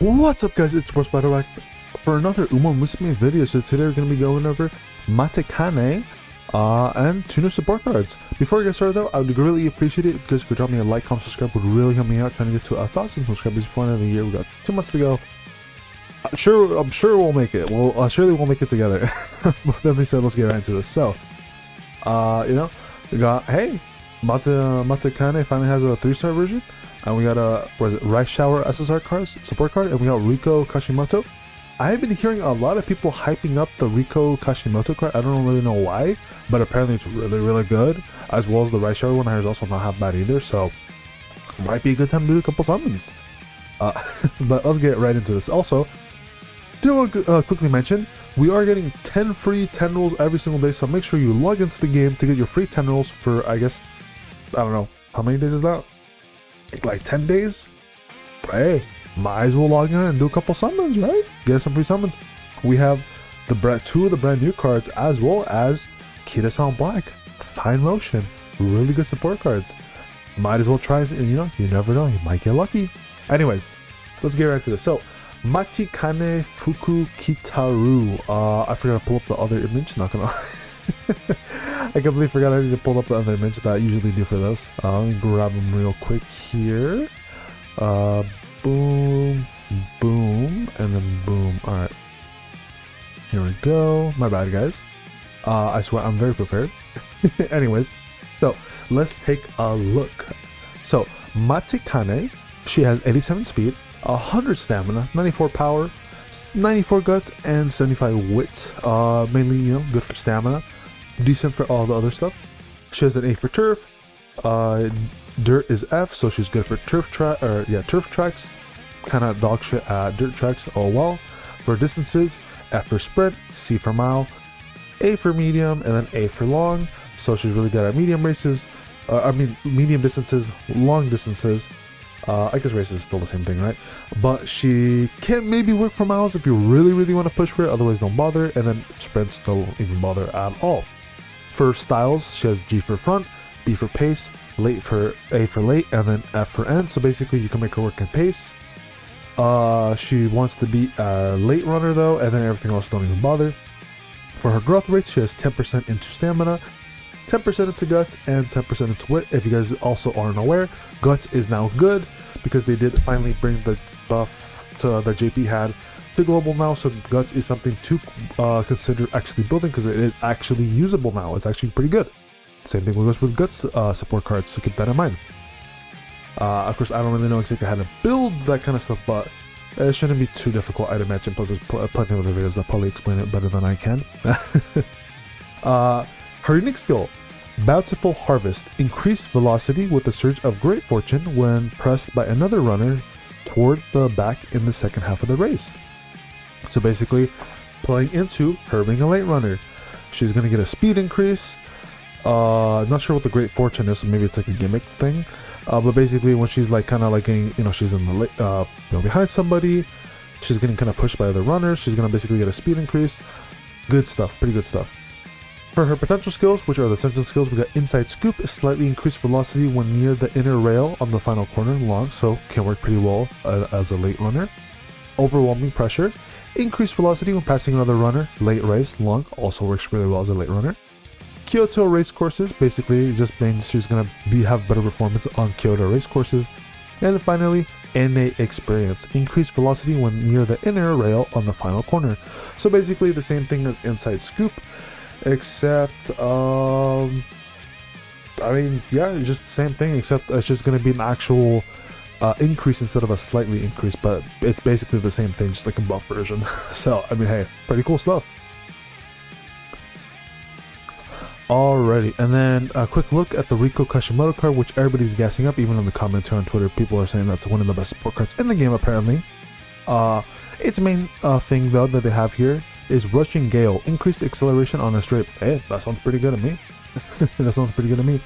What's up, guys? It's Spiderwolf for another Umamusume video. So today we're going to be going over Matikane and 2 new support cards. Before we get started though, I would really appreciate it if you guys could drop me a like, comment, subscribe. Would really help me out trying to get to 1,000 subscribers before the end of the year. We got 2 months to go. I'm sure we'll make it. Surely we'll make it together. But then they said let's get right into this. So, we got Matikane finally has a 3-star version. And we got a RICESHOWER SSR cards support card, and we got RIKO Kashimoto. I have been hearing a lot of people hyping up the RIKO Kashimoto card. I don't really know why, but apparently it's really good. As well as the RICESHOWER one is also not half bad either, so might be a good time to do a couple summons. But let's get right into this. Also, do want to quickly mention, we are getting 10 free 10 rolls every single day, so make sure you log into the game to get your free 10 rolls for, I guess, I don't know, how many days is that? Like 10 days? But hey, might as well log in and do a couple summons, right? Get some free summons. We have the 2 of the brand new cards, as well as Kida-san Black, Finemotion, really good support cards. Might as well try it, and you never know, you might get lucky. Anyways, let's get right to this. So, Matikanefukukitaru. I forgot to pull up the other image, not gonna lie. I completely forgot I need to pull up the other image that I usually do for this. Let me grab them real quick here. Boom, boom, and then boom. Alright. Here we go. My bad, guys. I swear I'm very prepared. Anyways, so let's take a look. So, Matikane, she has 87 speed, 100 stamina, 94 power, 94 guts, and 75 wit. Mainly, good for stamina. Decent for all the other stuff. She has an A for turf. Dirt is F, so she's good for turf tracks. Kind of dog shit at dirt tracks. Oh well. For distances, F for sprint, C for mile, A for medium, and then A for long. So she's really good at medium races. Medium distances, long distances. I guess races is still the same thing, right? But she can maybe work for miles if you really want to push for it. Otherwise, don't bother. And then sprints don't even bother at all. For styles, she has G for front, B for pace, A for late, and then F for end. So basically, you can make her work in pace. She wants to be a late runner though, and then everything else don't even bother. For her growth rates, she has 10% into stamina, 10% into guts, and 10% into wit. If you guys also aren't aware, guts is now good because they did finally bring the buff that JP had to global now, so guts is something to consider actually building because it is actually usable now. It's actually pretty good. Same thing goes with guts support cards, so keep that in mind. Of course, I don't really know exactly how to build that kind of stuff, but it shouldn't be too difficult, I'd imagine. Plus, there's plenty of other videos that probably explain it better than I can. Her unique skill, Bountiful Harvest, increased velocity with a surge of great fortune when pressed by another runner toward the back in the second half of the race. So basically, playing into her being a late runner, she's gonna get a speed increase. Not sure what the great fortune is, so maybe it's like a gimmick thing. But basically, when she's like kind of like getting, she's in the late, behind somebody, she's getting kind of pushed by other runners. She's gonna basically get a speed increase. Good stuff, pretty good stuff. For her potential skills, which are the sentence skills, we got Inside Scoop, slightly increased velocity when near the inner rail on the final corner long, so can work pretty well as a late runner. Overwhelming Pressure, increased velocity when passing another runner, late race, long, also works really well as a late runner. Kyoto race courses, basically just means she's gonna have better performance on Kyoto race courses. And finally, NA Experience, increased velocity when near the inner rail on the final corner. So basically the same thing as Inside Scoop, except just the same thing, except it's just gonna be an actual increase instead of a slightly increase, but it's basically the same thing, just like a buff version. So hey, pretty cool stuff. Alrighty, and then a quick look at the RIKO Kashimoto card, which everybody's gassing up. Even in the comments here on Twitter, people are saying that's one of the best support cards in the game apparently. Its main thing though that they have here is Rushing Gale, increased acceleration on a straight. Hey, that sounds pretty good to me. That sounds pretty good to me.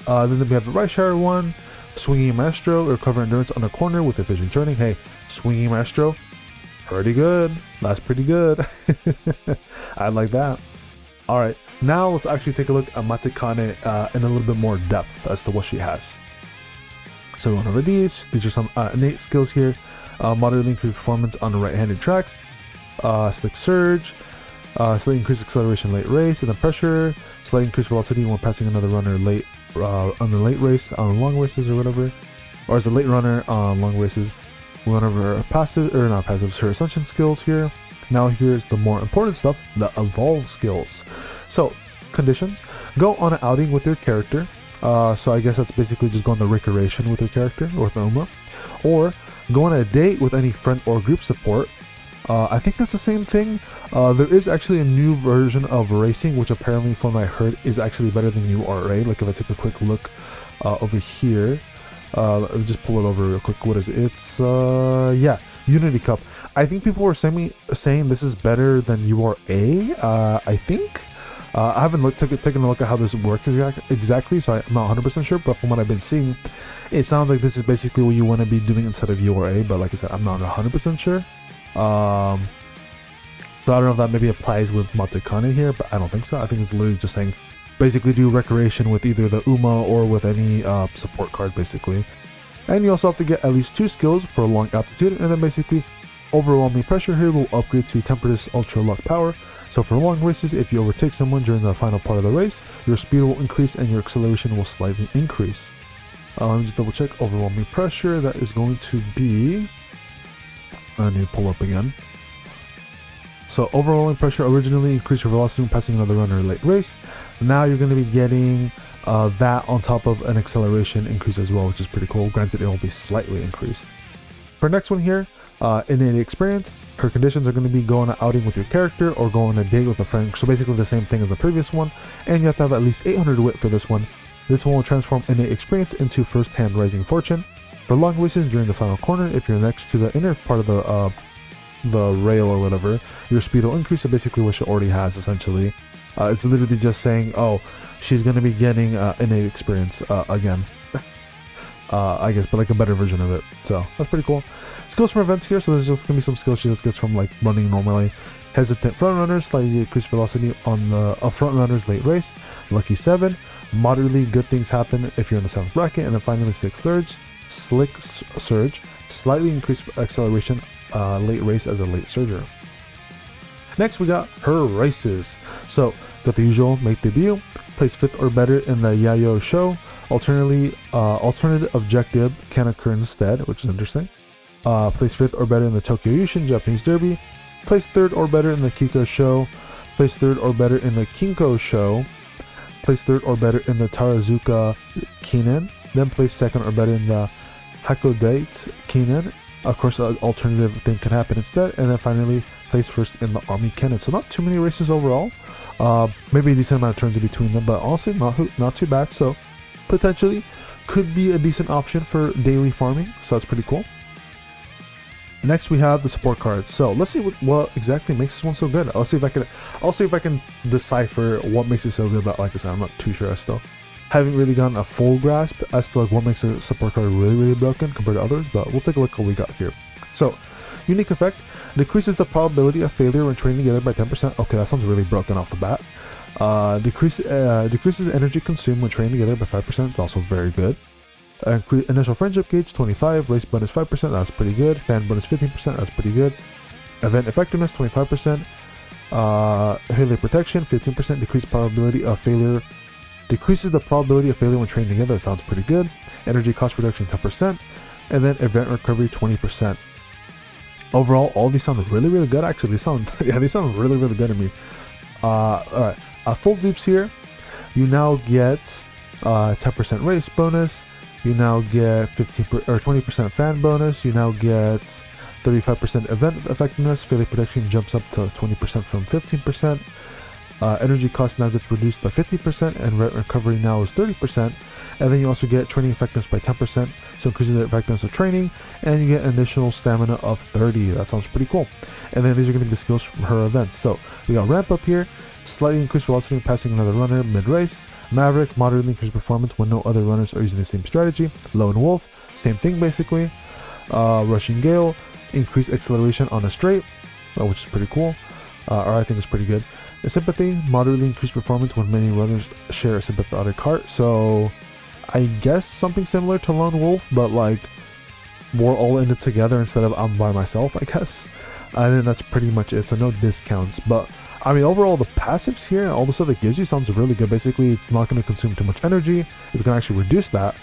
Then we have the RICESHOWER one, Swinging Maestro, recover endurance on a corner with efficient turning. Hey, Swinging Maestro, pretty good. That's pretty good. I like that. Alright, now let's actually take a look at Matikane in a little bit more depth as to what she has. So going over these are some innate skills here. Moderately increased performance on the right-handed tracks. Slick surge. Slightly increased acceleration late race, and then pressure. Slightly increased velocity when passing another runner late on the late race, on long races or whatever, or as a late runner on long races. Whenever passive or not passive, her ascension skills here. Now here's the more important stuff: the evolve skills. So conditions: go on an outing with your character. So I guess that's basically just go on the recreation with your character or with Uma, or go on a date with any friend or group support. I think that's the same thing. There is actually a new version of racing, which apparently from what I heard is actually better than URA. Like if I take a quick look over here, let me just pull it over real quick. What is it? It's yeah, Unity Cup. I think people were saying this is better than URA. I think. I haven't taken a look at how this works exactly, so I'm not 100% sure, but from what I've been seeing, it sounds like this is basically what you want to be doing instead of URA, but like I said, I'm not 100% sure. So I don't know if that maybe applies with Matikane here, but I don't think so. I think it's literally just saying basically do recreation with either the Uma or with any support card basically. And you also have to get at least 2 skills for long aptitude, and then basically overwhelming pressure here will upgrade to Temperance Ultra Luck Power. So for long races, if you overtake someone during the final part of the race, your speed will increase and your acceleration will slightly increase. Let me just double check overwhelming pressure. That is going to be, I need to pull up again. So overwhelming pressure originally increased your velocity when passing another runner late race. Now you're going to be getting that on top of an acceleration increase as well, which is pretty cool. Granted, it will be slightly increased. For next one here, innate experience. Her conditions are going to be go on an outing with your character or go on a date with a friend. So basically the same thing as the previous one. And you have to have at least 800 wit for this one. This one will transform innate experience into first-hand rising fortune. For long races during the final corner, if you're next to the inner part of the rail or whatever, your speed will increase. So basically what she already has essentially. It's literally just saying, oh, she's going to be getting innate experience again. I guess, but like a better version of it. So that's pretty cool. Skills from events here, so there's just gonna be some skills she just gets from like running normally. Hesitant front runners, slightly increased velocity on the front runners late race. Lucky 7, moderately good things happen if you're in the 7th bracket, and then finally slick surge, slightly increased acceleration late race as a late surger. Next we got her races. So got the usual make debut, place 5th or better in the Yayo show. Alternative objective can occur instead, which is interesting. Place 5th or better in the Tokyo Yushin Japanese Derby. Place 3rd or better in the Kiko show. Place 3rd or better in the Kinko show. Place 3rd or better in the Tarazuka Kinen. Then place 2nd or better in the Hakodate Kinen. Of course, an alternative thing can happen instead. And then finally, place 1st in the Army Kennen. So not too many races overall. Maybe a decent amount of turns in between them, but honestly, not too bad. So potentially could be a decent option for daily farming. So that's pretty cool. Next we have the support cards. So let's see what exactly makes this one so good. I'll see if I can decipher what makes it so good, but like I said, I'm not too sure. I still haven't really gotten a full grasp as to like what makes a support card really broken compared to others, but we'll take a look at what we got here. So unique effect decreases the probability of failure when training together by 10%. Okay, that sounds really broken off the bat. Decreases energy consumed when training together by 5%. It's also very good. Initial friendship gauge 25, race bonus 5%, that's pretty good. Fan bonus 15%, that's pretty good. Event effectiveness 25%. Failure protection 15%, decreases the probability of failure when training together, that sounds pretty good. Energy cost reduction 10%, and then event recovery 20%. Overall, all these sound really good. Actually, they sound really good to me. Alright, full dupes here. You now get 10% race bonus. You now get 20% fan bonus. You now get 35% event effectiveness. Failure protection jumps up to 20% from 15%. Energy cost now gets reduced by 50%, and rent recovery now is 30%. And then you also get training effectiveness by 10%, so increasing the effectiveness of training, and you get additional stamina of 30. That sounds pretty cool. And then these are going to be the skills from her events. So we got ramp up here, slightly increased velocity when passing another runner mid-race. Maverick, moderately increased performance when no other runners are using the same strategy. Lone Wolf, same thing basically. Rushing Gale, increased acceleration on a straight, which is pretty cool, or I think it's pretty good. Sympathy, moderately increased performance when many runners share a sympathetic heart. So I guess something similar to Lone Wolf, but like we're all in it together instead of I'm by myself, I guess. I think that's pretty much it, so no discounts. But I mean, overall, the passives here and all the stuff it gives you sounds really good. Basically, it's not going to consume too much energy. You can actually reduce that,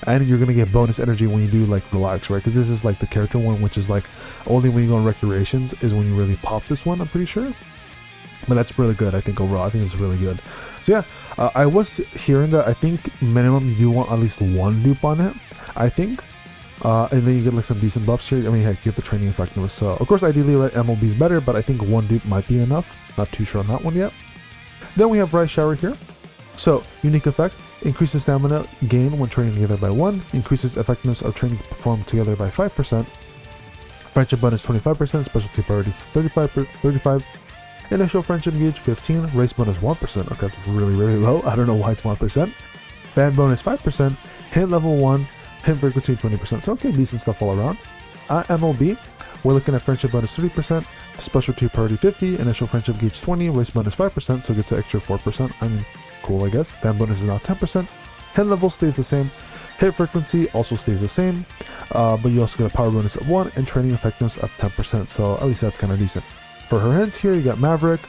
and you're going to get bonus energy when you do like relax, right? Because this is like the character one, which is like only when you go on recreations is when you really pop this one, I'm pretty sure. But that's really good, I think. Overall, I think it's really good. So yeah, I was hearing that I think minimum you do want at least one dupe on it, I think. And then you get like some decent buffs here. I mean, heck, you get the training effectiveness. So of course, ideally, right, MLB is better, but I think one dupe might be enough. Not too sure on that one yet. Then we have Rice Shower here. So unique effect, increases stamina gain when training together by 1, increases effectiveness of training performed together by 5%, friendship bonus 25%, specialty priority 35, initial friendship gauge 15, race bonus 1%. Okay, that's really, really low. I don't know why it's 1%. Band bonus 5%, hit level 1, hit frequency 20%. So okay, decent stuff all around. MLB, we're looking at friendship bonus 30%, specialty priority 50, initial friendship gauge 20, race bonus 5%, so it gets an extra 4%. I mean, cool, I guess. Band bonus is now 10%. Hit level stays the same. Hit frequency also stays the same, but you also get a power bonus of 1 and training effectiveness of 10%. So at least that's kind of decent. For her hints here, you got Maverick,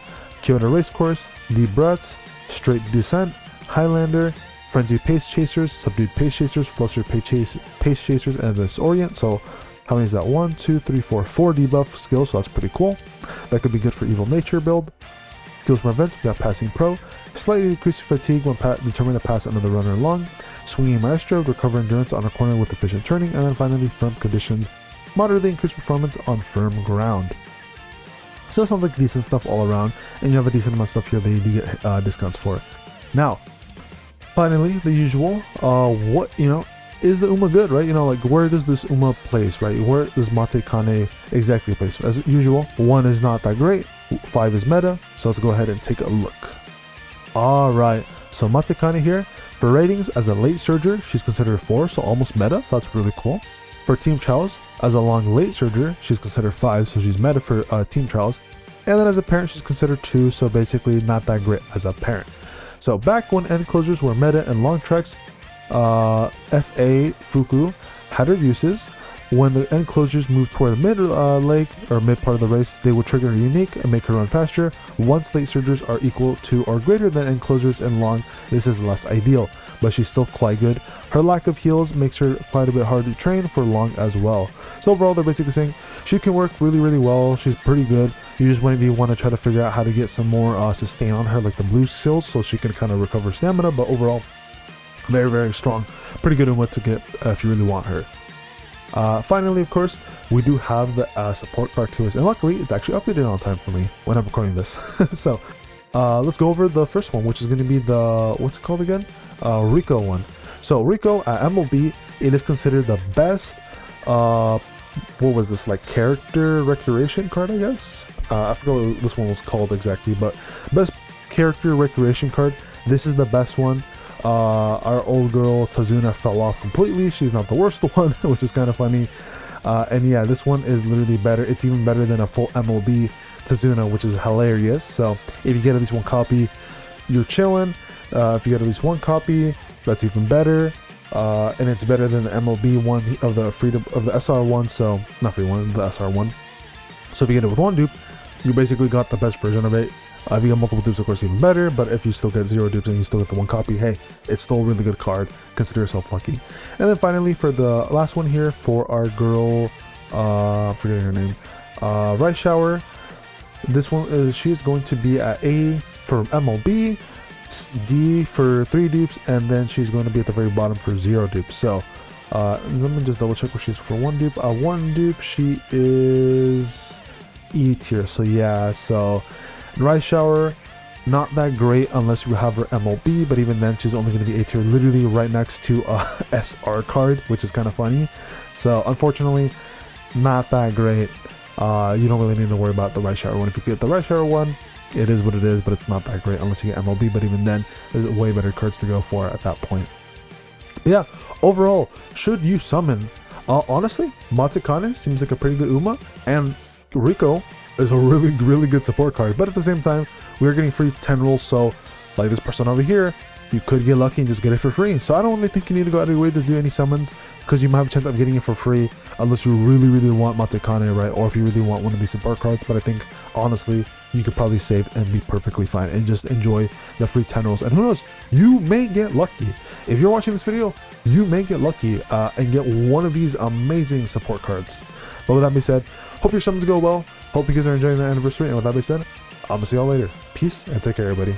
Kyoto Racecourse, Deep Breaths, Straight Descent, Highlander, Frenzied Pace Chasers, Subdued Pace Chasers, Flustered Pace Chasers, and Disorient. So how many is that? 1, 2, 3, 4 debuff skills, so that's pretty cool. That could be good for Evil Nature build. Skills prevent, we got Passing Pro, slightly decreased fatigue when determined to pass another runner along, Swinging Maestro, recover endurance on a corner with efficient turning, and then finally Firm Conditions, moderately increased performance on firm ground. So it sounds like decent stuff all around, and you have a decent amount of stuff here that you do get discounts for. Now, finally, the usual, what, is the Uma good, right? Like, where does this Uma place, right? Where does Matikane exactly place? As usual, 1 is not that great, 5 is meta, so let's go ahead and take a look. Alright, so Matikane here, for ratings, as a late surger, she's considered 4, so almost meta, so that's really cool. For Team Trials, as a long late surger, she's considered 5, so she's meta for Team Trials. And then as a parent, she's considered 2, so basically not that great as a parent. So back when end closures were meta and long treks, F.A. Fuku had her uses. When the end closures moved toward the mid leg or mid part of the race, they would trigger her unique and make her run faster. Once late surgers are equal to or greater than end closers and long, this is less ideal, but she's still quite good. Her lack of heals makes her quite a bit hard to train for long as well. So overall, they're basically saying she can work really, really well. She's pretty good. You just maybe want to try to figure out how to get some more sustain on her, like the blue skills, so she can kind of recover stamina. But overall, very, very strong. Pretty good Uma to get if you really want her. Finally, of course, we do have the support card to us, and luckily it's actually updated on time for me when I'm recording this. So let's go over the first one, which is going to be the, what's it called again? RIKO one. So RIKO at MLB, it is considered the best, what was this, like character recreation card, I guess? I forgot what this one was called exactly, but best character recreation card. This is the best one. Our old girl Tazuna fell off completely. She's not the worst one, which is kind of funny. And yeah, this one is literally better. It's even better than a full MLB Tazuna, which is hilarious. So if you get at least one copy, you're chilling. If you get at least one copy, that's even better. And it's better than the MLB one of the freedom of the SR one. So not free one, the SR one. So if you get it with one dupe, you basically got the best version of it. If you get multiple dupes, of course, even better. But if you still get 0 dupes and you still get the one copy, hey, it's still a really good card. Consider yourself lucky. And then finally, for the last one here, for our girl, forgetting her name, Rice Shower. This one is, she is going to be at A for MLB, D for 3 dupes, and then she's going to be at the very bottom for 0 dupes. So let me just double check where she's for 1 dupe. 1 dupe, she is E tier. So yeah, so Rice Shower, not that great unless you have her MLB, but even then she's only going to be A tier, literally right next to a SR card, which is kind of funny. So unfortunately, not that great. You don't really need to worry about the Rice Shower one. If you get the Rice Shower one, it is what it is, but it's not that great unless you get MLB, but even then, there's way better cards to go for at that point. But yeah, overall, should you summon, honestly, Matikane seems like a pretty good Uma, and RIKO is a really, really good support card, but at the same time, we are getting free 10 rolls, so like this person over here, you could get lucky and just get it for free. So I don't really think you need to go out of your way to do any summons, because you might have a chance of getting it for free unless you really want Matikane, right? Or if you really want one of these support cards. But I think honestly you could probably save and be perfectly fine and just enjoy the free 10 rolls. And who knows, you may get lucky. If you're watching this video, you may get lucky and get one of these amazing support cards. But with that being said, hope your summons go well. Hope you guys are enjoying the anniversary. And with that being said, I'm gonna see y'all later. Peace and take care, everybody.